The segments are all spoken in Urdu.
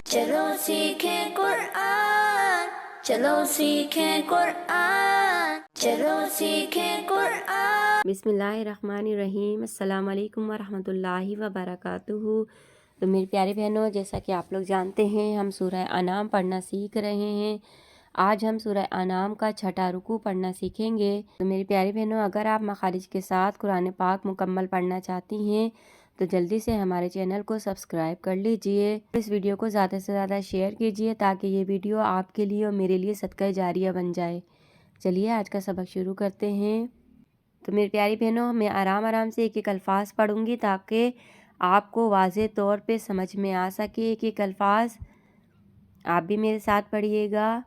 چلو سیکھیں قرآن، چلو سیکھیں قرآن، چلو سیکھیں قرآن۔ بسم اللہ الرحمن الرحیم۔ السلام علیکم ورحمۃ اللہ وبرکاتہ۔ تو میری پیارے بہنوں، جیسا کہ آپ لوگ جانتے ہیں ہم سورہ انعام پڑھنا سیکھ رہے ہیں۔ آج ہم سورہ انعام کا 6واں رکوع پڑھنا سیکھیں گے۔ تو میری پیاری بہنوں، اگر آپ مخارج کے ساتھ قرآن پاک مکمل پڑھنا چاہتی ہیں تو جلدی سے ہمارے چینل کو سبسکرائب کر لیجئے۔ اس ویڈیو کو زیادہ سے زیادہ شیئر کیجئے تاکہ یہ ویڈیو آپ کے لیے اور میرے لیے صدقہ جاریہ بن جائے۔ چلیے آج کا سبق شروع کرتے ہیں۔ تو میری پیاری بہنوں، میں آرام سے ایک ایک الفاظ پڑھوں گی تاکہ آپ کو واضح طور پہ سمجھ میں آ سکے ایک ایک الفاظ۔ آپ بھی میرے ساتھ پڑھیے گا۔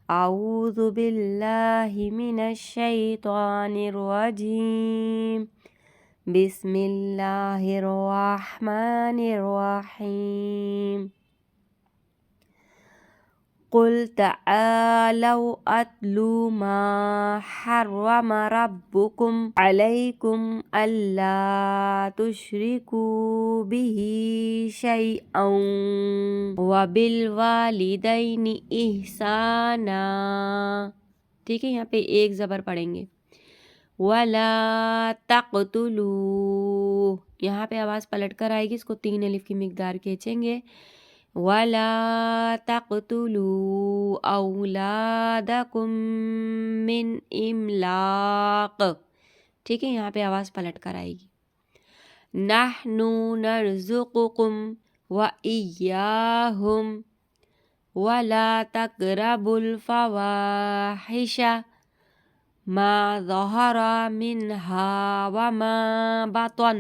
اعوذ باللہ من الشیطان الرجیم، بسم اللہ الرحمن الرحیم۔ قل تعالوا اتل ما حرم ربكم عليكم الا تشركوا به شيئا وبالوالدين احسانا۔ ٹھیک ہے، یہاں پہ ایک زبر پڑھیں گے۔ ولا تقتلوا، یہاں پہ آواز پلٹ کر آئے گی، اس کو 3 الف کی مقدار کھینچیں گے۔ وَلَا تَقْتُلُوا أَوْلَادَكُمْ مِنْ إِمْلَاقٍ، ٹھیک ہے، یہاں پہ آواز پلٹ کر آئے گی۔ نَحْنُ نَرْزُقُكُمْ وَإِيَّاهُمْ وَلَا تَقْرَبُوا الْفَوَاحِشَ مَا ظَهَرَ مِنْهَا وَمَا بَطَنَ،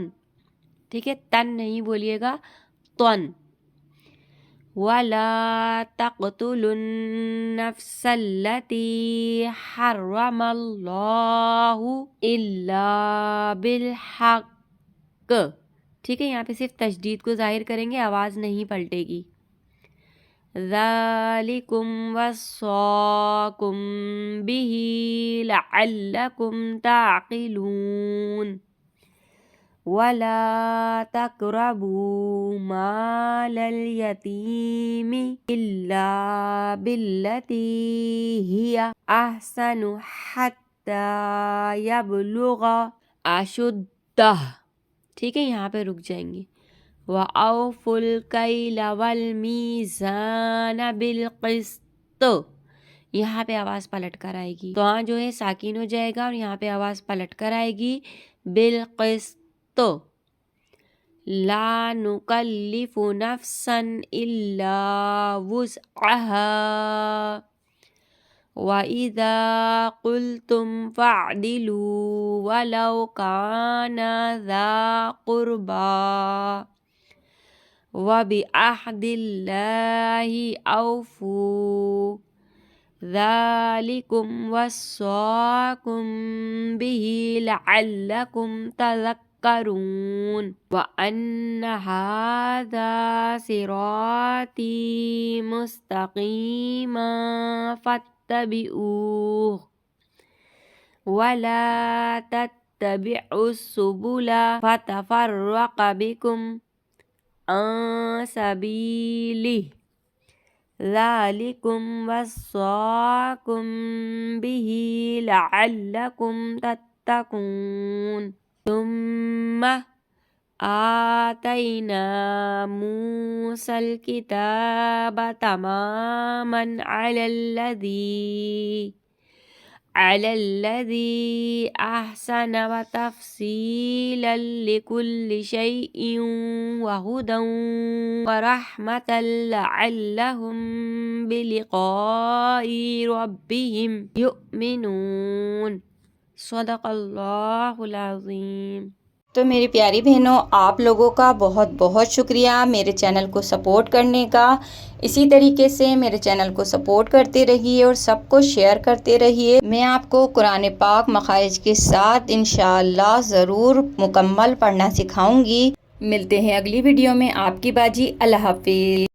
ٹھیک ہے، تن نہیں بولیے گا، تن۔ وَلَا تَقْتُلُوا النَّفْسَ الَّتِي حَرَّمَ اللَّهُ إِلَّا بِالْحَقِّ، ٹھیک ہے، یہاں پہ صرف تشدید کو ظاہر کریں گے، آواز نہیں پلٹے گی۔ ذَلِكُمْ وَصَّاكُمْ بِهِ لَعَلَّكُمْ تَعْقِلُونَ۔ وَلَا تَقْرَبُوا مَالَ الْيَتِيمِ إِلَّا بِالَّتِي هِيَ أَحْسَنُ حَتَّى يَبْلُغَ أَشُدَّهُ، ٹھیک ہے، یہاں پہ رک جائیں گے۔ وَأَوْفُوا الْكَيْلَ وَالْمِيزَانَ بِالْقِسْطِ، یہاں پہ آواز پلٹ کر آئے گی، تو ہاں جو ہے ساکن ہو جائے گا اور یہاں پہ آواز پلٹ کر آئے گی بالقسط۔ لا نکلف نفسا الا وسعها وَإِذَا قُلْتُمْ فَاعْدِلُوا وَلَوْ كَانَ ذَا قُرْبَى وَبِعَهْدِ اللَّهِ أَوْفُوا ذَلِكُمْ وَصَّاكُمْ بِهِ لَعَلَّكُمْ تَذَكَّرُونَ وَأَنَّ هَذَا صِرَاطِي مُسْتَقِيمًا فَاتَّبِعُوهُ وَلَا تَتَّبِعُوا السُّبُلَ فَتَفَرَّقَ بِكُمْ عَن سَبِيلِهِ ذَلِكُمْ وَصَّاكُمْ بِهِ لَعَلَّكُمْ تَتَّقُونَ ثُمَّ آتَيْنَا مُوسَى الْكِتَابَ تَمَامًا على الذي أحسن وتفصيلا لكل شيء وهدى ورحمة لعلهم بلقاء ربهم يؤمنون۔ صدق اللہ العظیم۔ تو میری پیاری بہنوں، آپ لوگوں کا بہت بہت شکریہ میرے چینل کو سپورٹ کرنے کا۔ اسی طریقے سے میرے چینل کو سپورٹ کرتے رہیے اور سب کو شیئر کرتے رہیے۔ میں آپ کو قرآن پاک مخارج کے ساتھ انشاءاللہ ضرور مکمل پڑھنا سکھاؤں گی۔ ملتے ہیں اگلی ویڈیو میں، آپ کی باجی۔ اللہ حافظ۔